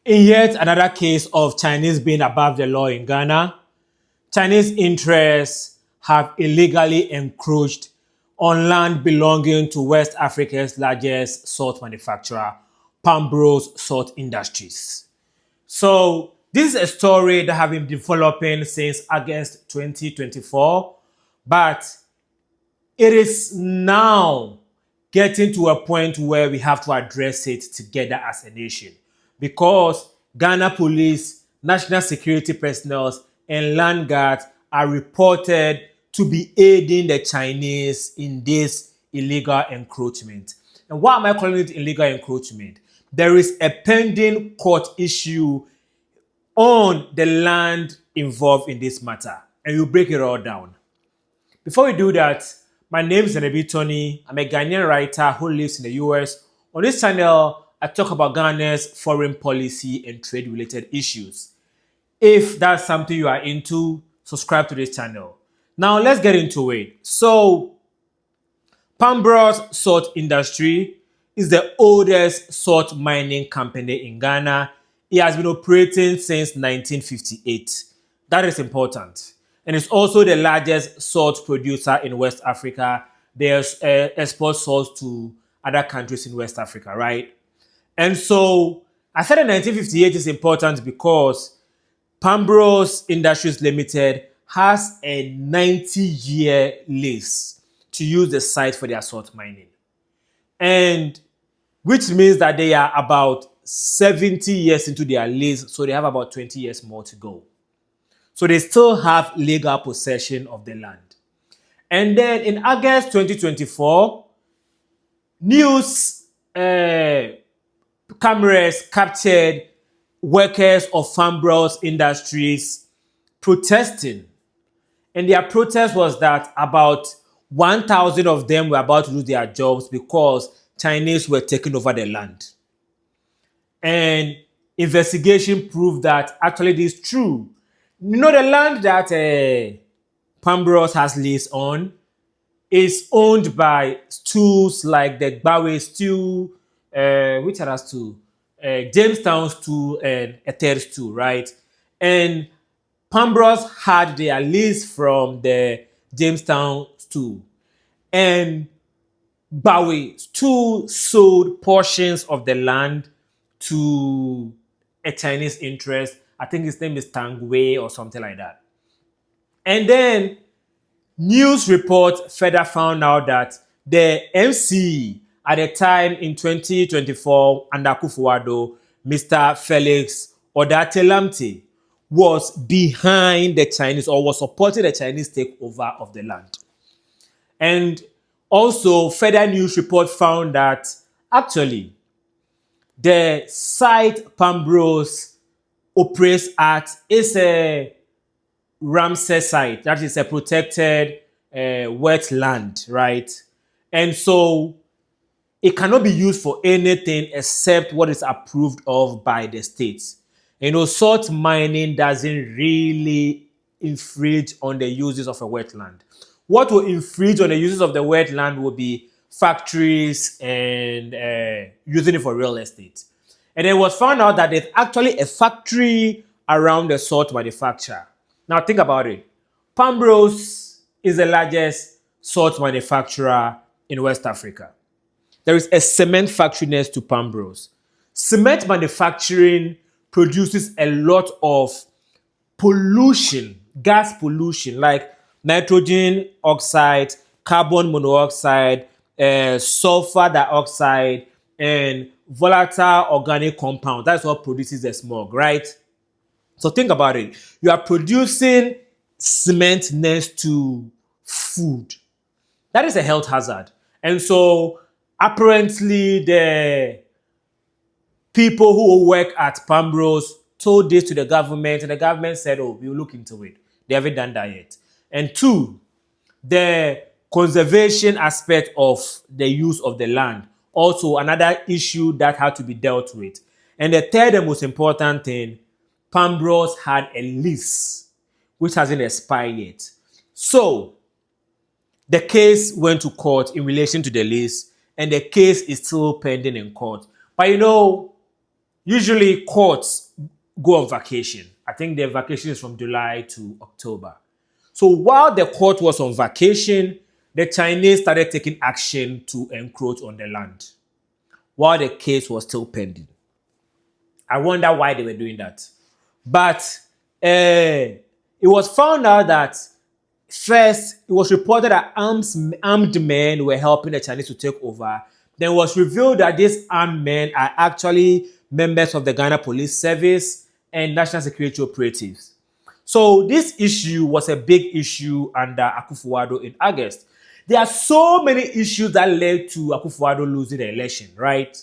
In yet another case of Chinese being above the law in Ghana, Chinese interests have illegally encroached on land belonging to West Africa's largest salt manufacturer, Panbros Salt Industries. So this is a story that has been developing since August 2024, but it is now getting to a point where we have to address it together as a nation because Ghana police, national security personnel, and land guards are reported to be aiding the Chinese in this illegal encroachment. And why am I calling it illegal encroachment? There is a pending court issue on the land involved in this matter, and we'll break it all down. Before we do that, my name is Zenebi Tony. I'm a Ghanaian writer who lives in the US. On this channel, I talk about Ghana's foreign policy and trade related issues. If that's something you are into, subscribe to this channel. Now let's get into it. So, Panbros Salt Industry is the oldest salt mining company in Ghana. It has been operating since 1958. That is important. And it's also the largest salt producer in West Africa. They export salt to other countries in West Africa, right? And so I said in 1958 is important because Panbros Industries Limited has a 90-year lease to use the site for their salt mining. And which means that they are about 70 years into their lease, so they have about 20 years more to go. So they still have legal possession of the land. And then in August 2024, news cameras captured workers of Panbros Industries protesting. And their protest was that about 1,000 of them were about to lose their jobs because Chinese were taking over the land. And investigation proved that actually this is true. You know, the land that Panbros has lease on is owned by stools like the Bawe stool, which other stool? Jamestown stool and a third stool, right? And Panbros had their lease from the Jamestown stool. And Bawe stool sold portions of the land to a Chinese interest. I think his name is Tangwei or something like that. And then news reports further found out that the MC at the time in 2024 under Akufo-Addo, Mr. Felix Odatelamte, was behind the Chinese or was supporting the Chinese takeover of the land. And also further news report found that actually the site Panbros operates at is a Ramsar site. That is a protected wetland, right? And so it cannot be used for anything except what is approved of by the states. You know, salt mining doesn't really infringe on the uses of a wetland. What will infringe on the uses of the wetland will be factories and using it for real estate. And it was found out that there's actually a factory around the salt manufacturer. Now think about it. Panbros is the largest salt manufacturer in West Africa. There is a cement factory next to Panbros. Cement manufacturing produces a lot of pollution, gas pollution, like nitrogen oxide, carbon monoxide, sulfur dioxide, and volatile organic compound. That's what produces the smog, right? So think about it. You are producing cement next to food. That is a health hazard. And so apparently the people who work at Panbros told this to the government, and the government said, oh, we'll look into it. They haven't done that yet. And two, the conservation aspect of the use of the land, also another issue that had to be dealt with. And the third and most important thing, Panbros had a lease which hasn't expired yet. So the case went to court in relation to the lease, and the case is still pending in court. But you know, Usually courts go on vacation. I think their vacation is from July to October. So while the court was on vacation, the Chinese started taking action to encroach on the land while the case was still pending. I wonder why they were doing that. But it was found out that first, it was reported that armed men were helping the Chinese to take over. Then it was revealed that these armed men are actually members of the Ghana Police Service and National Security Operatives. So this issue was a big issue under Akufo-Addo in August. There are so many issues that led to Akufo-Addo losing the election, right?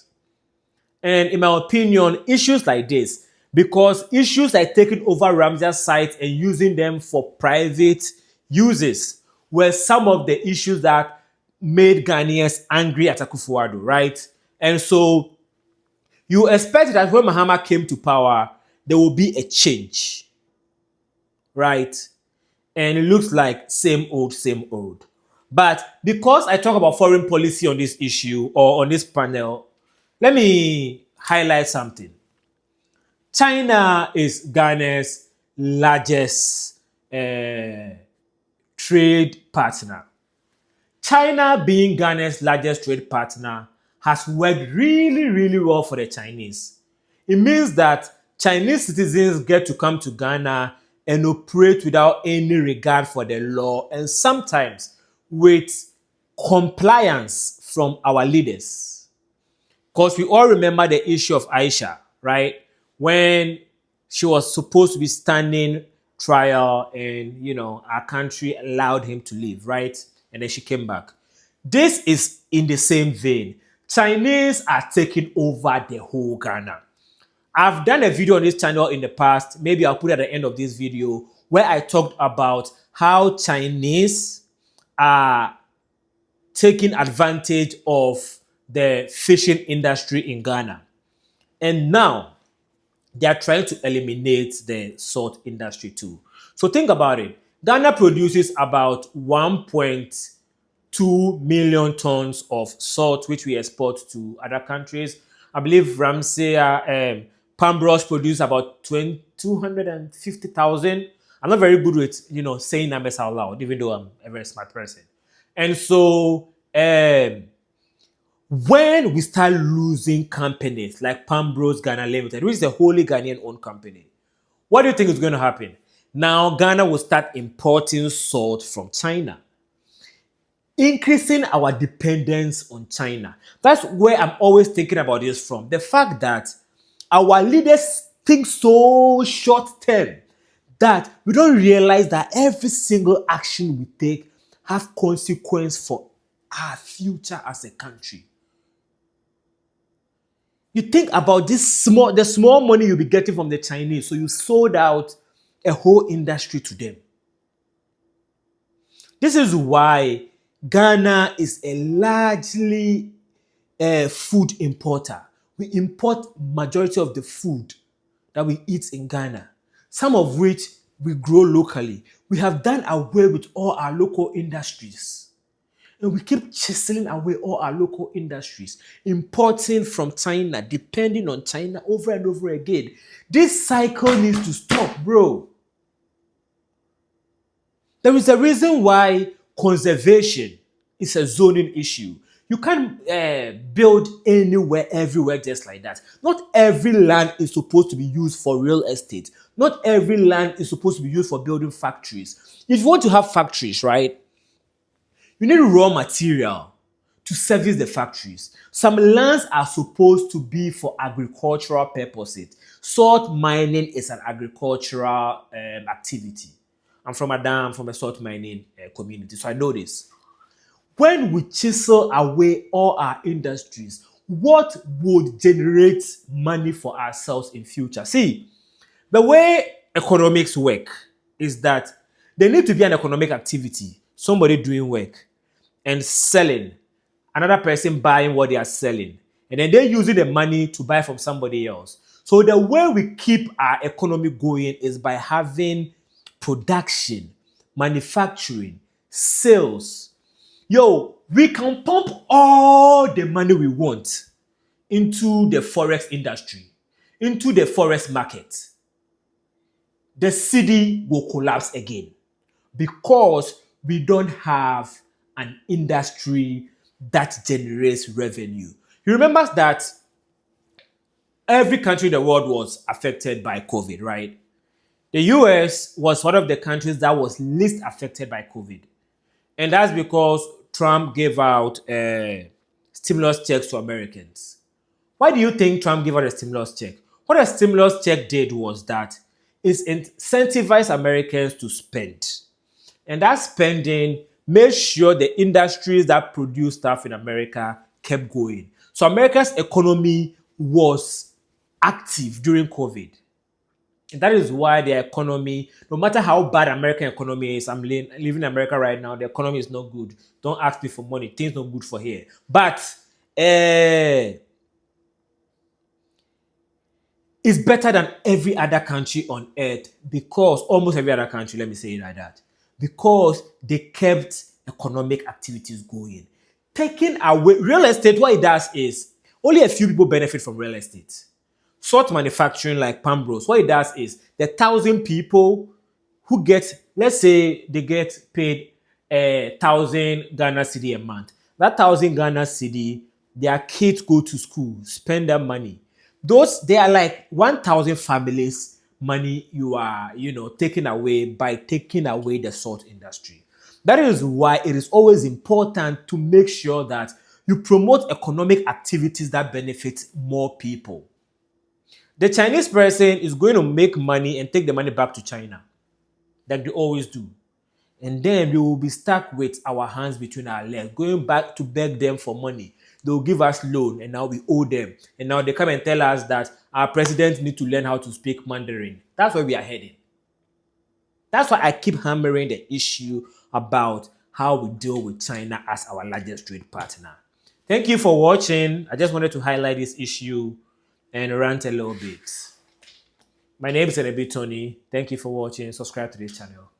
And in my opinion, issues like this, because issues like taking over Ramsar sites and using them for private uses were some of the issues that made Ghanaians angry at Akufo-Addo, right? And so you expect that when Mahama came to power, there will be a change, right? And it looks like same old, same old. But because I talk about foreign policy on this issue or on this panel, let me highlight something. China is Ghana's largest trade partner. China, being Ghana's largest trade partner, has worked really, really well for the Chinese. It means that Chinese citizens get to come to Ghana and operate without any regard for the law and sometimes with compliance from our leaders. Because we all remember the issue of Aisha, right? When she was supposed to be standing trial and, our country allowed him to leave, right? And then she came back. This is in the same vein. Chinese are taking over the whole Ghana. I've done a video on this channel in the past. Maybe I'll put it at the end of this video where I talked about how Chinese are taking advantage of the fishing industry in Ghana. And now they are trying to eliminate the salt industry too. So think about it. Ghana produces about 1.2 million tons of salt, which we export to other countries. I believe Panbros produce about 250,000. I'm not very good with saying numbers out loud, even though I'm a very smart person. And so when we start losing companies like Panbros Ghana Limited, which is a wholly Ghanaian owned company, what do you think is going to happen? Now Ghana will start importing salt from China, increasing our dependence on China. That's where I'm always thinking about this from. The fact that our leaders think so short term that we don't realize that every single action we take have consequence for our future as a country. You think about the small money you'll be getting from the Chinese, so you sold out a whole industry to them. This is why Ghana is a largely food importer. We import majority of the food that we eat in Ghana, some of which we grow locally. We have done away with all our local industries. And we keep chiseling away all our local industries, importing from China, depending on China over and over again. This cycle needs to stop, bro. There is a reason why conservation is a zoning issue. You can't build anywhere, everywhere just like that. Not every land is supposed to be used for real estate. Not every land is supposed to be used for building factories. If you want to have factories, right, you need raw material to service the factories. Some lands are supposed to be for agricultural purposes. Salt mining is an agricultural activity. I'm from a salt mining community, so I know this. When we chisel away all our industries, what would generate money for ourselves in future? See, the way economics work is that there need to be an economic activity, somebody doing work and selling, another person buying what they are selling, and then they're using the money to buy from somebody else. So the way we keep our economy going is by having production, manufacturing, sales. We can pump all the money we want into the forex industry. into the forest market, the city will collapse again because we don't have an industry that generates revenue. You remember that every country in the world was affected by COVID, right? The US was one of the countries that was least affected by COVID. And that's because Trump gave out stimulus checks to Americans. Why do you think Trump gave out a stimulus check? What a stimulus check did was that it incentivized Americans to spend. And that spending made sure the industries that produce stuff in America kept going. So America's economy was active during COVID. And that is why the economy, no matter how bad American economy is, I'm living in America right now, the economy is not good. Don't ask me for money. Things not good for here. But uh, it's better than every other country on earth because almost every other country, let me say it like that, because they kept economic activities going. Taking away real estate, what it does is only a few people benefit from real estate. Salt manufacturing like Panbros, what it does is the 1,000 people who get, let's say they get paid 1,000 Ghana cedi a month. That 1,000 Ghana cedi, their kids go to school, spend that money. Those they are like 1,000 families money you are taking away by taking away the salt industry. That is why it is always important to make sure that you promote economic activities that benefit more people. The Chinese person is going to make money and take the money back to China, like they always do. And then we will be stuck with our hands between our legs, going back to beg them for money. They will give us loan, and now we owe them. And now they come and tell us that our president need to learn how to speak Mandarin. That's where we are heading. That's why I keep hammering the issue about how we deal with China as our largest trade partner. Thank you for watching. I just wanted to highlight this issue and rant a little bit. My name is Tony. Thank you for watching. Subscribe to this channel.